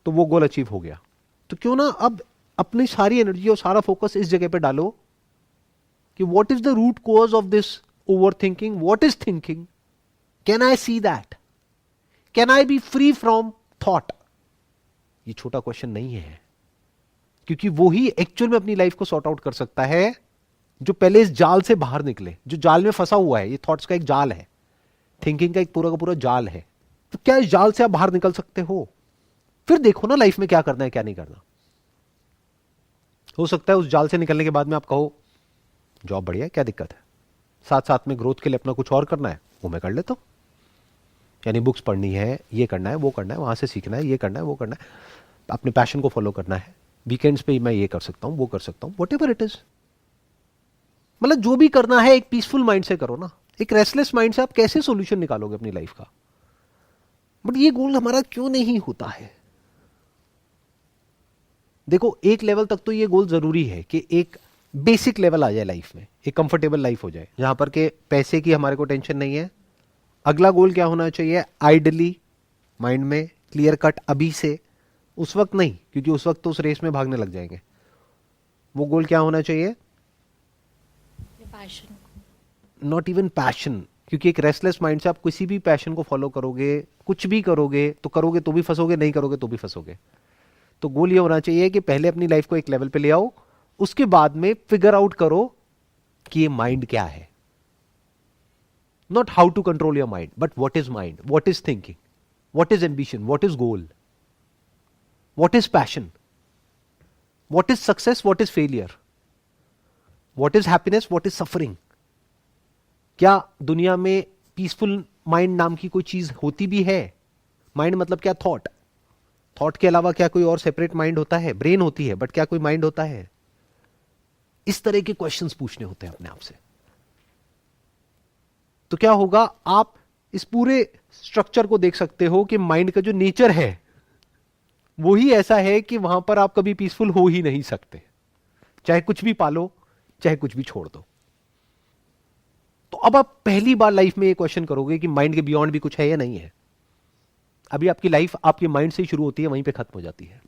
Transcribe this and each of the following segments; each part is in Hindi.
तो वो गोल अचीव हो गया। तो क्यों ना अब अपनी सारी एनर्जी और सारा फोकस इस जगह पे डालो कि what is the root cause of this over thinking, what is thinking, can I see that, can I be free from thought. ये छोटा क्वेश्चन नहीं है, क्योंकि वो ही एक्चुअल में अपनी लाइफ को सॉर्ट आउट कर सकता है जो पहले इस जाल से बाहर निकले, जो जाल में फंसा हुआ है। ये थॉट्स का एक जाल है, थिंकिंग का एक पूरा का पूरा जाल है। तो क्या इस जाल से आप बाहर निकल सकते हो? फिर देखो ना लाइफ में क्या करना है क्या नहीं करना। हो सकता है उस जाल से निकलने के बाद में आप कहो जॉब बढ़िया है, क्या दिक्कत है, साथ साथ में ग्रोथ के लिए अपना कुछ और करना है, वो मैं कर लेता हूं। यानी बुक्स पढ़नी है, ये करना है, वो करना है, वहां से सीखना है, ये करना है, वो करना है, अपने पैशन को फॉलो करना है, वीकेंड्स पे मैं ये कर सकता हूं, वो कर सकता हूं, वट एवर इट इज। मतलब जो भी करना है एक पीसफुल माइंड से करो ना। एक रेस्टलेस माइंड से आप कैसे सॉल्यूशन निकालोगे अपनी लाइफ का? बट ये गोल हमारा क्यों नहीं होता है? देखो, एक लेवल तक तो ये गोल जरूरी है कि एक बेसिक लेवल आ जाए लाइफ में, एक कंफर्टेबल लाइफ हो जाए जहां पर के पैसे की हमारे को टेंशन नहीं है। अगला गोल क्या होना चाहिए? आइडली माइंड में क्लियर कट, अभी से, उस वक्त नहीं, क्योंकि उस वक्त तो उस रेस में भागने लग जाएंगे। वो गोल क्या होना चाहिए? पैशन। नॉट इवन पैशन, क्योंकि एक रेस्टलेस माइंड से आप किसी भी पैशन को फॉलो करोगे, कुछ भी करोगे तो भी फंसोगे, नहीं करोगे तो भी फंसोगे। तो गोल ये होना चाहिए कि पहले अपनी लाइफ को एक लेवल पे ले आओ, उसके बाद में फिगर आउट करो कि ये माइंड क्या है। Not how to control your mind, but what is mind, what is thinking, what is ambition, what is goal, what is passion, what is success, what is failure, what is happiness, what is suffering. क्या दुनिया में पीसफुल माइंड नाम की कोई चीज होती भी है? माइंड मतलब क्या? थॉट। थॉट के अलावा क्या कोई और सेपरेट माइंड होता है? ब्रेन होती है, बट क्या कोई माइंड होता है? इस तरह के क्वेश्चंस पूछने होते हैं अपने आप से। तो क्या होगा, आप इस पूरे स्ट्रक्चर को देख सकते हो कि माइंड का जो नेचर है वो ही ऐसा है कि वहां पर आप कभी पीसफुल हो ही नहीं सकते, चाहे कुछ भी पालो, चाहे कुछ भी छोड़ दो। तो अब आप पहली बार लाइफ में ये क्वेश्चन करोगे कि माइंड के बियॉन्ड भी कुछ है या नहीं है। अभी आपकी लाइफ आपके माइंड से ही शुरू होती है, वहीं पे खत्म हो जाती है।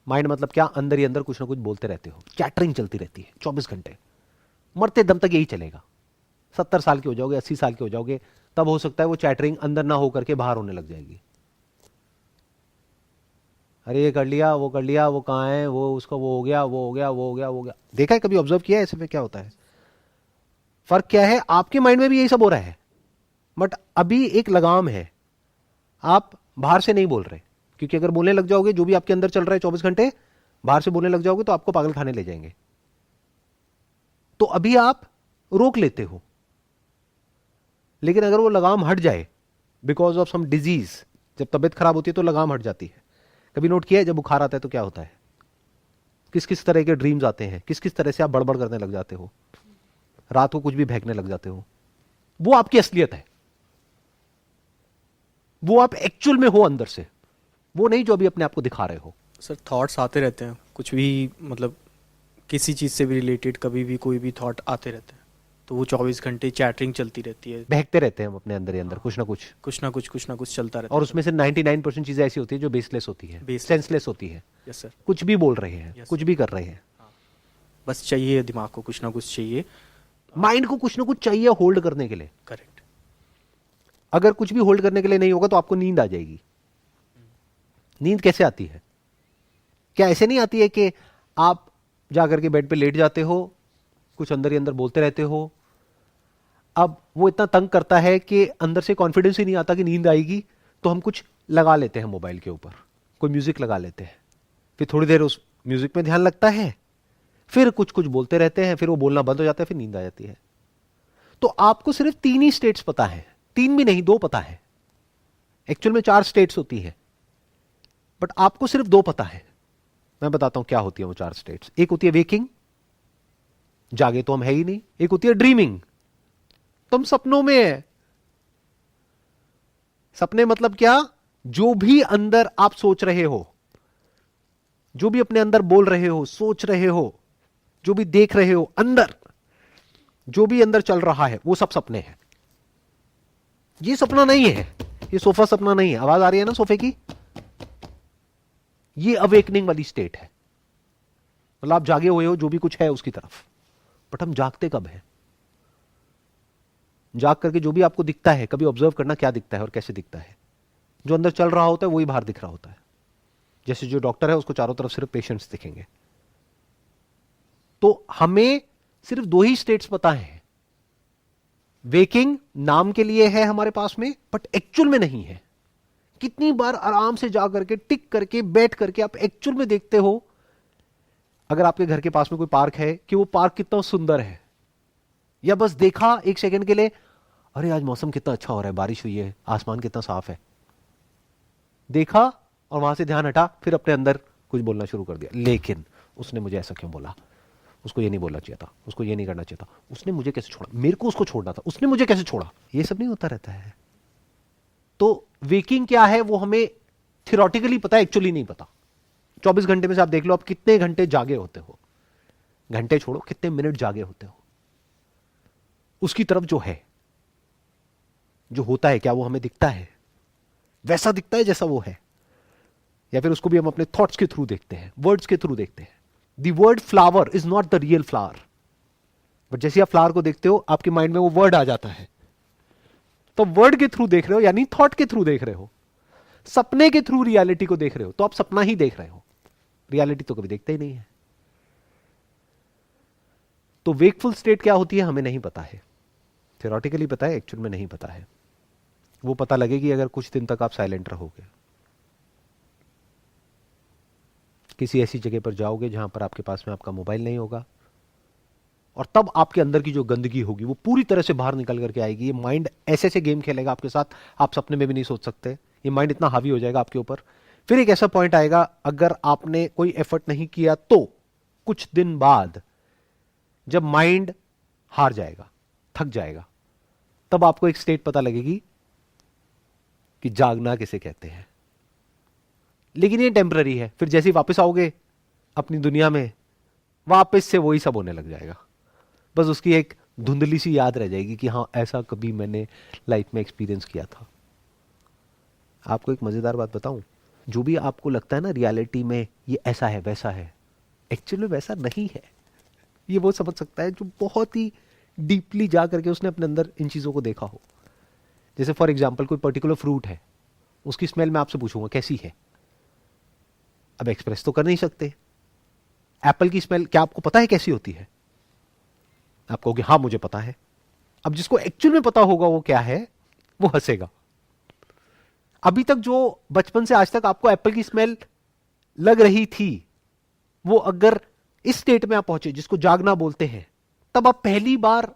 माइंड मतलब क्या? अंदर ही अंदर कुछ ना कुछ बोलते रहते हो, चैटरिंग चलती रहती है 24 घंटे, मरते दम तक यही चलेगा। 70 साल के हो जाओगे, 80 साल के हो जाओगे, तब हो सकता है वो चैटरिंग अंदर ना होकर के बाहर होने लग जाएगी। अरे ये कर लिया, वो कर लिया, वो कहाँ है, वो उसका वो हो गया, वो हो गया, वो हो गया, वो हो गया। देखा है, कभी ऑब्जर्व किया है ऐसे में क्या होता है? फर्क क्या है? आपके माइंड में भी यही सब हो रहा है, बट अभी एक लगाम है, आप बाहर से नहीं बोल रहे। क्योंकि अगर बोलने लग जाओगे, जो भी आपके अंदर चल रहा है 24 घंटे, बाहर से बोलने लग जाओगे तो आपको पागल खाने ले जाएंगे। तो अभी आप रोक लेते हो, लेकिन अगर वो लगाम हट जाए बिकॉज ऑफ सम डिजीज, जब तबीयत खराब होती है तो लगाम हट जाती है। कभी नोट किया है जब बुखार आता है तो क्या होता है? किस किस तरह के ड्रीम्स आते हैं, किस किस तरह से आप बड़बड़ करने लग जाते हो, रात को कुछ भी फेंकने लग जाते हो। वो आपकी असलियत है, वो आप एक्चुअल में हो अंदर से, वो नहीं जो अभी अपने आप को दिखा रहे हो। सर थॉट्स आते रहते हैं, कुछ भी, मतलब किसी चीज़ से भी रिलेटेड कभी भी कोई भी थॉट आते रहते हैं, तो वो 24 घंटे चैटरिंग चलती रहती है, बहकते रहते हैं हम अपने अंदर ही अंदर, कुछ ना कुछ। कुछ ना कुछ चलता रहता और है। उसमें से 99% चीजें ऐसी होती है जो बेसलेस होती है, Baseless। सेंसलेस होती है। Yes sir. कुछ भी बोल रहे हैं, Yes। कुछ भी कर रहे हैं। बस चाहिए दिमाग को कुछ ना कुछ चाहिए। माइंड को कुछ ना कुछ चाहिए होल्ड करने के लिए। करेक्ट। अगर कुछ भी होल्ड करने के लिए नहीं होगा तो आपको नींद आ जाएगी। नींद कैसे आती है? क्या ऐसे नहीं आती है कि आप जाकर के बेड पे लेट जाते हो, कुछ अंदर ही अंदर बोलते रहते हो, अब वो इतना तंग करता है कि अंदर से कॉन्फिडेंस ही नहीं आता कि नींद आएगी, तो हम कुछ लगा लेते हैं मोबाइल के ऊपर, कोई म्यूजिक लगा लेते हैं, फिर थोड़ी देर उस म्यूजिक में ध्यान लगता है, फिर कुछ कुछ बोलते रहते हैं, फिर वो बोलना बंद हो जाता है, फिर नींद आ जाती है। तो आपको सिर्फ 3 ही स्टेट्स पता है, 3 भी नहीं 2 पता है। एक्चुअल में 4 स्टेट्स होती है, बट आपको सिर्फ 2 पता है। मैं बताता हूं क्या होती है वो 4 स्टेट्स। एक होती है वेकिंग, जागे तो हम है ही नहीं। एक होती है ड्रीमिंग, तुम सपनों में है। सपने मतलब क्या? जो भी अंदर आप सोच रहे हो, जो भी अपने अंदर बोल रहे हो, सोच रहे हो, जो भी देख रहे हो अंदर, जो भी अंदर चल रहा है, वो सब सपने हैं। ये सपना नहीं है, ये सोफा सपना नहीं है। आवाज आ रही है ना सोफे की? ये अवेकनिंग वाली स्टेट है। मतलब आप जागे हुए हो जो भी कुछ है उसकी तरफ, बट हम जागते कब हैं? जाग करके जो भी आपको दिखता है कभी ऑब्जर्व करना, क्या दिखता है और कैसे दिखता है। जो अंदर चल रहा होता है वही बाहर दिख रहा होता है। जैसे जो डॉक्टर है उसको चारों तरफ सिर्फ पेशेंट्स दिखेंगे। तो हमें सिर्फ दो ही स्टेट्स पता है। वेकिंग नाम के लिए है हमारे पास में, बट एक्चुअल में नहीं है। कितनी बार आराम से जा करके टिक करके बैठ करके आप एक्चुअल में देखते हो, अगर आपके घर के पास में कोई पार्क है, कि वो पार्क कितना सुंदर है, या बस देखा एक सेकंड के लिए, अरे आज मौसम कितना अच्छा हो रहा है, बारिश हुई है, आसमान कितना साफ है, देखा और वहां से ध्यान हटा, फिर अपने अंदर कुछ बोलना शुरू कर दिया, लेकिन उसने मुझे ऐसा क्यों बोला, उसको ये नहीं बोलना चाहिए था, उसको ये नहीं करना चाहिए था, उसने मुझे कैसे छोड़ा, मेरे को उसको छोड़ना था, उसने मुझे कैसे छोड़ा। ये सब नहीं होता रहता है। तो वेकिंग क्या है वो हमें थियोरेटिकली पता है, एक्चुअली नहीं पता। 24 घंटे में से आप देख लो आप कितने घंटे जागे होते हो, घंटे छोड़ो कितने मिनट जागे होते हो, उसकी तरफ जो है, जो होता है, क्या वो हमें दिखता है, वैसा दिखता है जैसा वो है, या फिर उसको भी हम अपने थॉट्स के थ्रू देखते हैं, वर्ड्स के थ्रू देखते हैं। The word flower is not the real flower, but जैसे आप फ्लावर को देखते हो आपके माइंड में वो वर्ड आ जाता है, तो वर्ड के थ्रू देख रहे हो, यानी थॉट के थ्रू देख रहे हो, सपने के थ्रू रियलिटी को देख रहे हो, तो आप सपना ही देख रहे हो, रियलिटी तो कभी देखते ही नहीं है। तो वेकफुल स्टेट क्या होती है हमें नहीं पता है, थियोरेटिकली पता है, एक्चुअल में नहीं पता है। वो पता लगेगी अगर कुछ दिन तक आप साइलेंट रहोगे, किसी ऐसी जगह पर जाओगे जहां पर आपके पास में आपका मोबाइल नहीं होगा, और तब आपके अंदर की जो गंदगी होगी वो पूरी तरह से बाहर निकल करके आएगी। ये माइंड ऐसे ऐसे गेम खेलेगा आपके साथ, आप सपने में भी नहीं सोच सकते। ये माइंड इतना हावी हो जाएगा आपके ऊपर। फिर एक ऐसा पॉइंट आएगा, अगर आपने कोई एफर्ट नहीं किया तो कुछ दिन बाद जब माइंड हार जाएगा, थक जाएगा, तब आपको एक स्टेट पता लगेगी कि जागना किसे कहते हैं। लेकिन ये टेम्पररी है, फिर जैसे ही वापस आओगे अपनी दुनिया में, वापस से वही सब होने लग जाएगा। बस उसकी एक धुंधली सी याद रह जाएगी कि हाँ ऐसा कभी मैंने लाइफ में एक्सपीरियंस किया था। आपको एक मजेदार बात बताऊं, जो भी आपको लगता है ना रियलिटी में ये ऐसा है वैसा है, एक्चुअली में वैसा नहीं है। ये वो समझ सकता है जो बहुत ही डीपली जा करके उसने अपने अंदर इन चीजों को देखा हो। जैसे फॉर एग्जाम्पल कोई पर्टिकुलर फ्रूट है, उसकी स्मेल मैं आपसे पूछूंगा कैसी है, अब एक्सप्रेस तो कर नहीं सकते। एप्पल की स्मेल क्या आपको पता है कैसी होती है? आप कहोगे हाँ मुझे पता है। अब जिसको एक्चुअल में पता होगा वो क्या है, वो हंसेगा। अभी तक जो बचपन से आज तक आपको एप्पल की स्मेल लग रही थी, वो अगर इस स्टेट में आप पहुंचे जिसको जागना बोलते हैं, तब आप पहली बार